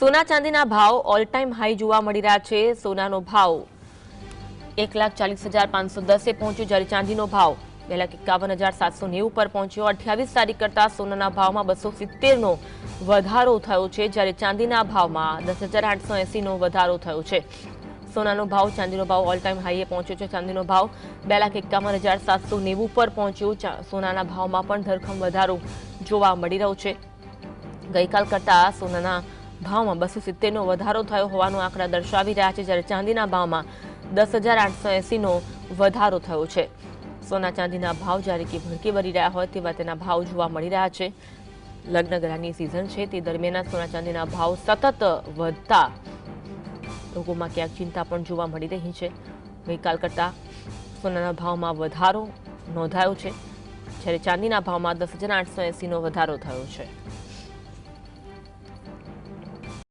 સોના ચાંદીના ભાવ all time high જોવા મળી રહ્યા છે। સોનાનો ભાવ 1,40,510 પહોંચ્યો, જ્યારે ચાંદીનો ભાવ 2,51,790 પર પહોંચ્યો। 28 તારીખ કરતા સોનાના ભાવમાં 270 નો વધારો થયો છે, જ્યારે ચાંદીના ભાવમાં 10,880 નો વધારો થયો છે। સોનાનો ભાવ, ચાંદીનો ભાવ ઓલ ટાઈમ હાઈએ પહોંચ્યો છે। ચાંદીનો ભાવ 2,51,790 પર પહોંચ્યો। સોનાના ભાવમાં પણ ધરખમ વધારો જોવા મળી રહ્યો છે। ગઈકાલ કરતા સોનાના ભાવમાં 270 નો વધારો થયો હોવાનો આંકડા દર્શાવી રહ્યા છે, જ્યારે ચાંદીના ભાવમાં 10,880 નો વધારો થયો છે। સોના ચાંદીના ભાવ જ્યારે કે ભડકી ભરી રહ્યા હોય તેવા તેના ભાવ જોવા મળી રહ્યા છે। લગ્નગાળાની સિઝન છે તે દરમિયાન સોના ચાંદીના ભાવ સતત વધતા લોકોમાં ક્યાંક ચિંતા પણ જોવા મળી રહી છે। ગઈકાલ કરતા સોનાના ભાવમાં વધારો નોંધાયો છે, જ્યારે ચાંદીના ભાવમાં 10,880 નો વધારો થયો છે।